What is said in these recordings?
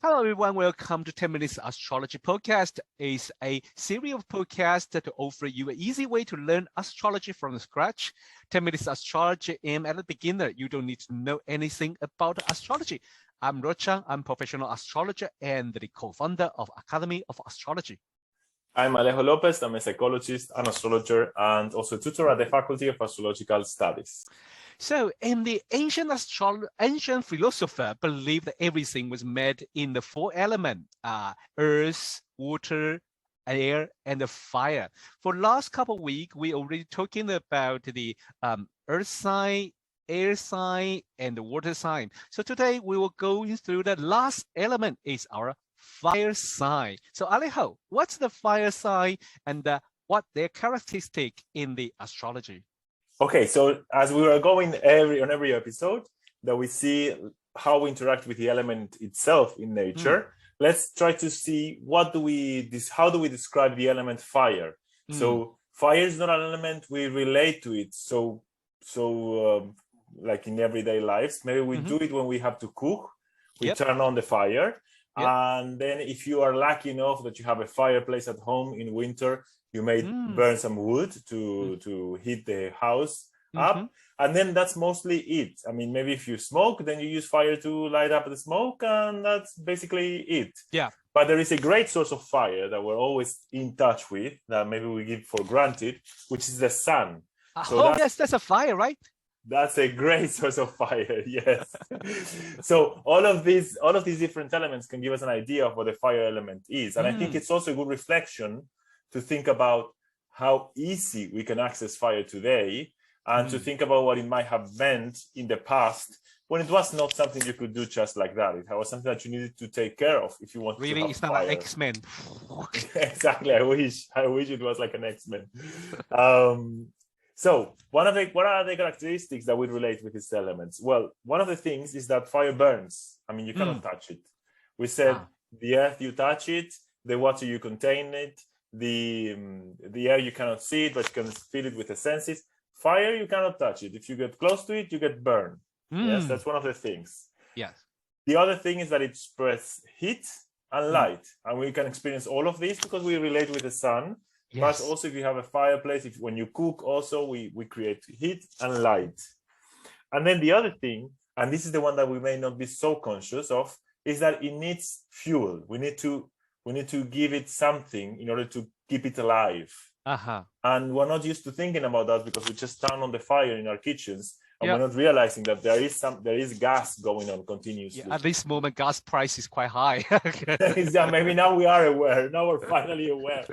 Hello, everyone. Welcome to 10 Minutes Astrology Podcast. It's a series of podcasts that offer you an easy way to learn astrology from scratch. 10 Minutes Astrology aimed at a beginner. You don't need to know anything about astrology. I'm Rocha. I'm a professional astrologer and the co-founder of Academy of Astrology. I'm Alejo Lopez. I'm a psychologist, an astrologer, and also a tutor at the Faculty of Astrological Studies. So, in the ancient philosopher believed that everything was made in the four elements: earth, water, air, and the fire. For the last couple of weeks, we already talking about the earth sign, air sign, and the water sign. So today we will go through the last element is our fire sign. So Alejo, what's the fire sign and what their characteristic in the astrology? Okay, so as we are going on every episode, that we see how we interact with the element itself in nature. Let's try to see how do we describe the element fire. So fire is not an element we relate to it. So like in everyday lives, maybe we do it when we have to cook. We turn on the fire. And then if you are lucky enough that you have a fireplace at home in winter, you may burn some wood to heat the house up. And then that's mostly it. I mean, maybe if you smoke, then you use fire to light up the smoke, and that's basically it. Yeah. But there is a great source of fire that we're always in touch with, that maybe we give for granted, which is the sun. Yes, that's a fire, right? That's a great source of fire, yes. So all of these different elements can give us an idea of what the fire element is. And I think it's also a good reflection to think about how easy we can access fire today, and to think about what it might have meant in the past when it was not something you could do just like that. It was something that you needed to take care of if you wanted to have fire. Really, it's not like X-Men. Exactly. I wish it was like an X-Men. So what are the characteristics that we relate with these elements? Well, one of the things is that fire burns. I mean, you cannot touch it. We said the earth, you touch it; the water, you contain it; the air, you cannot see it, but you can feel it with the senses. Fire, you cannot touch it. If you get close to it, you get burned. Yes, that's one of the things. Yes. The other thing is that it spreads heat and light, and we can experience all of this because we relate with the sun. Yes. But also, if you have a fireplace, when you cook, also we create heat and light. And then the other thing, and this is the one that we may not be so conscious of, is that it needs fuel. We need to give it something in order to keep it alive. And we're not used to thinking about that because we just turn on the fire in our kitchens, and we're not realizing that there is gas going on continuously. At this moment, gas price is quite high. Yeah, maybe now we are aware. Now we're finally aware.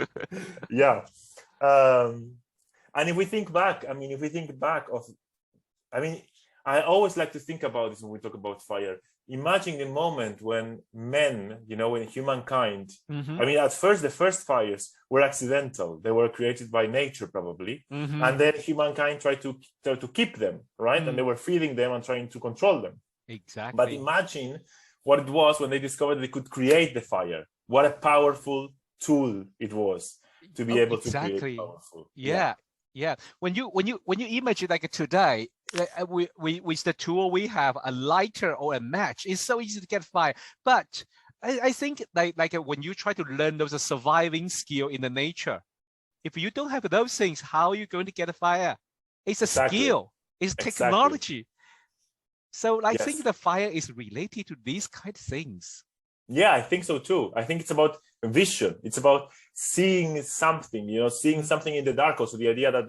Yeah. And if we think back, I always like to think about this when we talk about fire. Imagine the moment when men, when humankind, at first, the first fires were accidental. They were created by nature, probably. And then humankind tried to keep them, right? And they were feeding them and trying to control them. Exactly. But imagine what it was when they discovered they could create the fire. What a powerful tool it was to be able to create powerful. Yeah. When you imagine like today, with the tool we have, a lighter or a match, it's so easy to get fire. But I think like when you try to learn those surviving skill in the nature, if you don't have those things, how are you going to get a fire? It's a skill. It's technology. So I think the fire is related to these kind of things. Yeah, I think so too. I think it's about vision. It's about seeing something, seeing something in the dark. Also, the idea that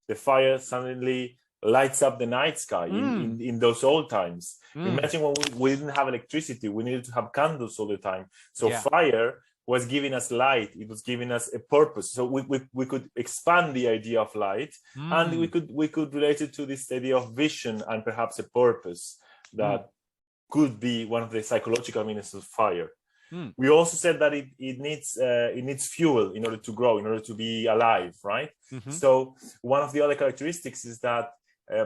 the fire suddenly lights up the night sky in those old times. Imagine when we didn't have electricity, we needed to have candles all the time. So fire was giving us light. It was giving us a purpose. So we could expand the idea of light, and we could relate it to this idea of vision and perhaps a purpose that could be one of the psychological meanings of fire. We also said that it needs fuel in order to grow, in order to be alive, right? So one of the other characteristics is that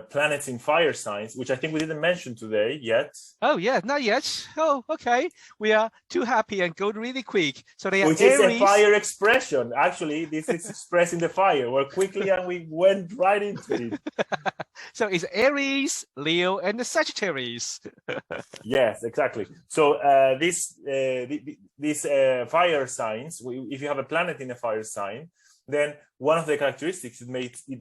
planets in fire signs, which I think we didn't mention today yet. Oh yeah, not yet. Oh, okay. We are too happy and go really quick. So they are Which Aries. is a fire expression. Actually, this is expressing the fire. We're quickly and we went right into it. So it's Aries, Leo, and the Sagittarius. Yes, exactly. So these fire signs, if you have a planet in a fire sign, then one of the characteristics, it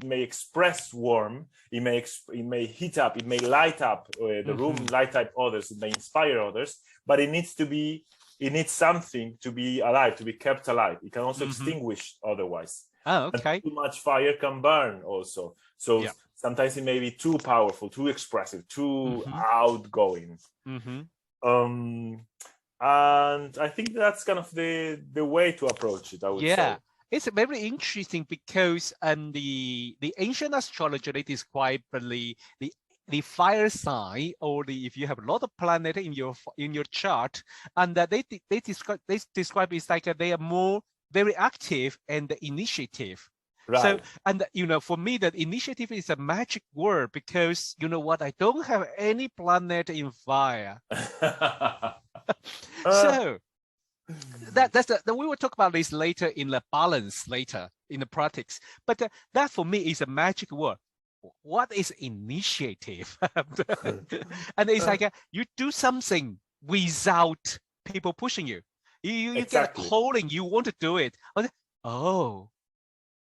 may express warm, it may heat up, it may light up the room, light up others, it may inspire others, but it needs something to be alive, to be kept alive. It can also extinguish otherwise. Oh, okay. And too much fire can burn also. So sometimes it may be too powerful, too expressive, too outgoing. And I think that's kind of the way to approach it, I would say. It's very interesting because the ancient astrology, they describe the fire sign, or if you have a lot of planets in your chart, and they describe it's like they are more very active and initiative. Right. So, and for me, that initiative is a magic word, because you know what, I don't have any planet in fire. So we will talk about this later in the balance, later in the practice. But that for me is a magic word. What is initiative? And it's like you do something without people pushing you. You get a calling, you want to do it. Oh,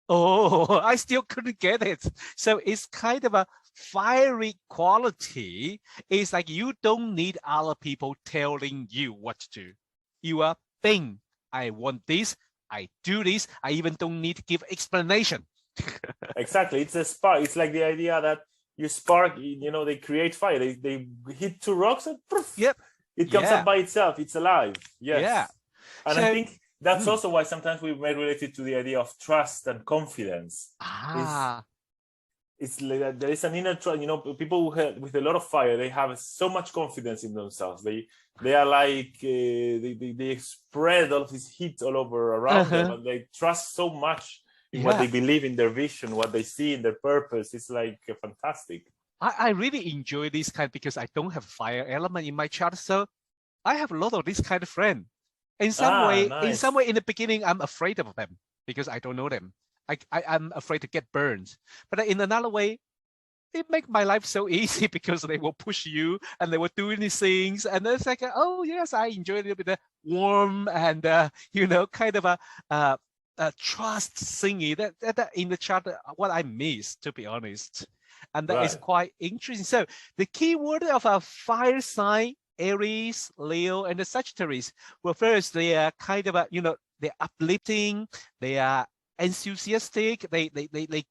I still couldn't get it. So it's kind of a fiery quality. It's like you don't need other people telling you what to do. You are being, I want this, I do this, I even don't need to give explanation. Exactly. It's a spark. It's like the idea that you spark, they create fire. They hit two rocks and poof, it comes up by itself. It's alive. Yes. Yeah. And so, I think that's also why sometimes we may relate it to the idea of trust and confidence. It's like that there is an inner trust. People with a lot of fire, they have so much confidence in themselves. They are like they spread all of this heat all over around them, and they trust so much in what they believe in, their vision, what they see in their purpose. It's like fantastic. I really enjoy this kind, because I don't have fire element in my chart, so I have a lot of this kind of friend. In some way, in the beginning, I'm afraid of them because I don't know them. I'm afraid to get burned. But in another way, it makes my life so easy, because they will push you and they will do these things. And it's like, oh yes, I enjoy a little bit of warm and kind of a trust thingy that in the chart, what I miss, to be honest. And that is quite interesting. So the key word of a fire sign, Aries, Leo, and the Sagittarius. Well, first, they are kind of they're uplifting, they are enthusiastic, they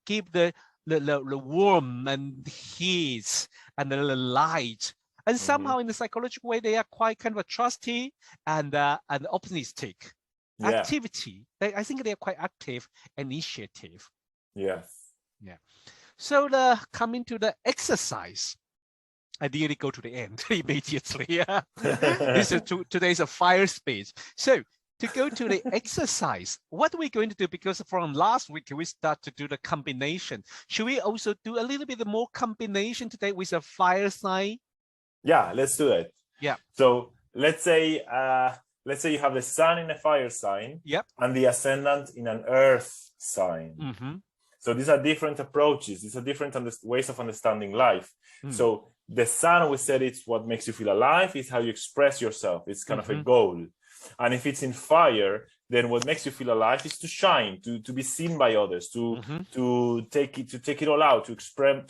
give the warmth and heat and the light, and somehow in the psychological way, they are quite kind of a trusty and optimistic. Activity. I think they are quite active, initiative. Yes. Yeah. So coming to the exercise, I nearly go to the end immediately. This is today's a fire speech. So to go to the exercise, what are we going to do? Because from last week, we start to do the combination. Should we also do a little bit more combination today with a fire sign? Yeah, let's do it. Yeah. So let's say you have the sun in a fire sign, and the ascendant in an earth sign. So these are different approaches. These are different ways of understanding life. So the sun, we said, it's what makes you feel alive. It's how you express yourself. It's kind of a goal. And if it's in fire, then what makes you feel alive is to shine, to be seen by others, to take it all out, to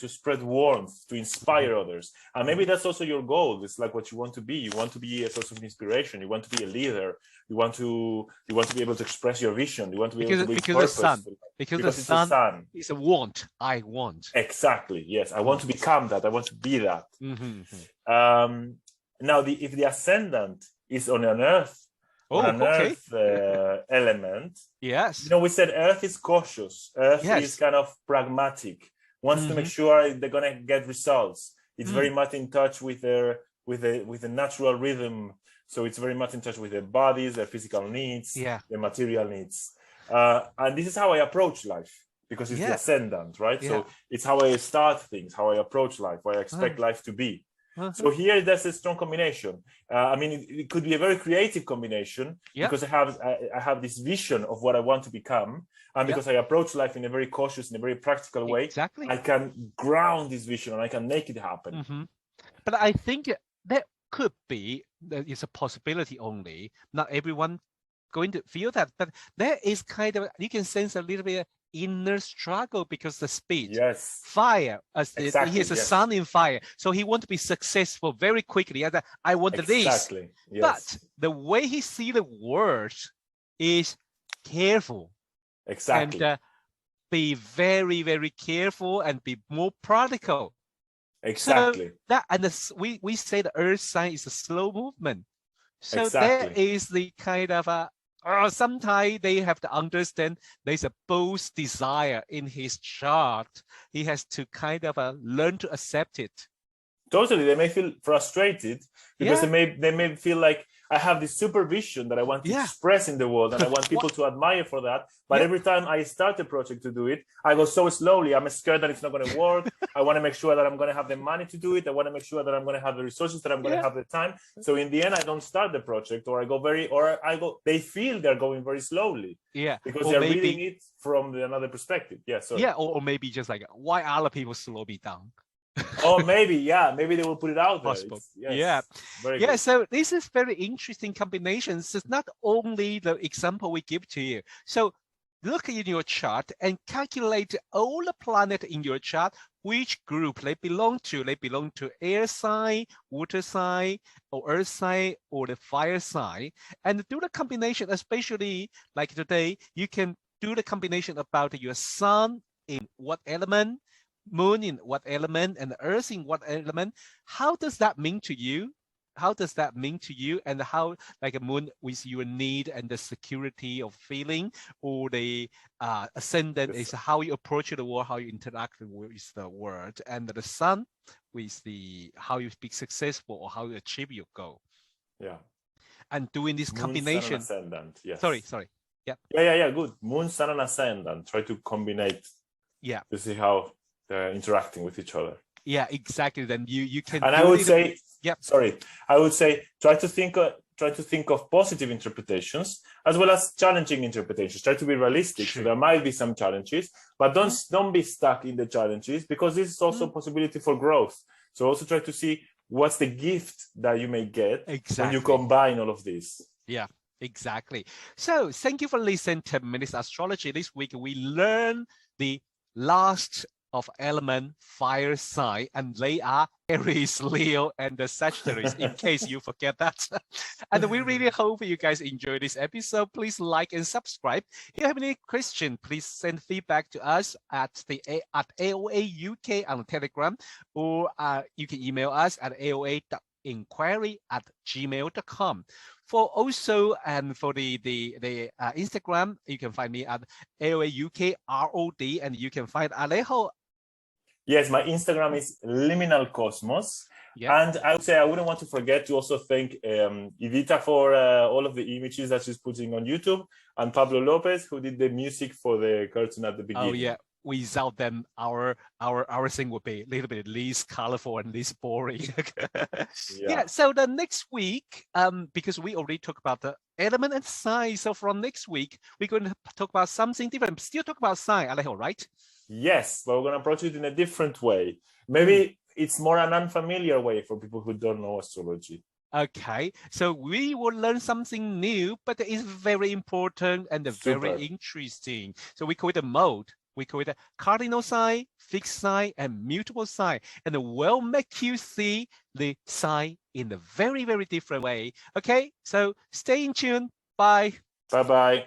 spread warmth, to inspire others. And maybe that's also your goal. It's like what you want to be. You want to be a source of inspiration. You want to be a leader. You want to be able to express your vision. You want to be able to be purposeful. Because the sun is a want. I want. Exactly. Yes, I want to become that. I want to be that. Now, if the ascendant is on an earth. Earth element. Yes. We said Earth is cautious. Earth is kind of pragmatic. Wants to make sure they're gonna get results. It's very much in touch with the natural rhythm. So it's very much in touch with their bodies, their physical needs, their material needs. And this is how I approach life. because it's the ascendant, right? Yeah. So it's how I start things, how I approach life, what I expect life to be. So here, that's a strong combination. I mean, it could be a very creative combination because I have this vision of what I want to become, and because I approach life in a very cautious, in a very practical way. Exactly. I can ground this vision and I can make it happen. But I think that could be, that is a possibility only. Not everyone going to feel that, but there is kind of, you can sense a little bit inner struggle because the speed, fire, as he is a sun in fire, so he want to be successful very quickly. And I want this, but the way he see the words is careful, and be very, very careful and be more practical. So that, and we say the earth sign is a slow movement. So there is the kind of sometimes they have to understand there's a bold desire in his chart. He has to kind of learn to accept it. Totally, they may feel frustrated because they may feel like I have this supervision that I want to express in the world, and I want people to admire for that. But every time I start a project to do it, I go so slowly. I'm scared that it's not going to work. I want to make sure that I'm going to have the money to do it. I want to make sure that I'm going to have the resources, that I'm going to have the time. So in the end, I don't start the project, or they feel they're going very slowly. Because they're reading it from another perspective. Or maybe just like, why other people slow me down? Oh, maybe they will put it out there. So this is very interesting combinations. It's not only the example we give to you. So look in your chart and calculate all the planets in your chart, which group they belong to. They belong to air sign, water sign, or earth sign, or the fire sign, and do the combination. Especially like today, you can do the combination about your sun in what element, moon in what element, and the earth in what element. How does that mean to you? How does that mean to you? And how, like a moon with your need and the security of feeling, or the ascendant is how you approach the world, how you interact with the world, and the sun with the how you be successful or how you achieve your goal. And doing this moon, combination. Sun, and ascendant. Sorry. Good. Moon, sun, and ascendant. Try to combine. To see how they're interacting with each other. Exactly. Then you can. And I would say, I would say, try to think of positive interpretations as well as challenging interpretations. Try to be realistic. So there might be some challenges, but don't be stuck in the challenges, because this is also a possibility for growth. So also try to see what's the gift that you may get when you combine all of this. Exactly. So thank you for listening to 10 Minutes Astrology. This week we learn the last of element fire sign, and they are Aries, Leo, and the Sagittarius, in case you forget that. And we really hope you guys enjoy this episode. Please like and subscribe. If you have any question, please send feedback to us at AOAUK on Telegram, or you can email us at aoa.inquiry@gmail.com. For also, and for the Instagram, you can find me at AOAUKROD, and you can find Alejo. Yes, my Instagram is Liminal Cosmos. And I would say I wouldn't want to forget to also thank Evita for all of the images that she's putting on YouTube, and Pablo Lopez, who did the music for the curtain at the beginning. Without them, our thing would be a little bit least colorful and least boring. So the next week, because we already talked about the element and sign, so from next week we're going to talk about something different. Still talk about sign, Alejo, right? Yes, but we're going to approach it in a different way. Maybe it's more an unfamiliar way for people who don't know astrology. Okay, so we will learn something new, but it is very important and very interesting. So we call it a mode. We call it a cardinal sign, fixed sign, and mutable sign. And we'll make you see the sign in a very, very different way. Okay, so stay in tune. Bye. Bye-bye.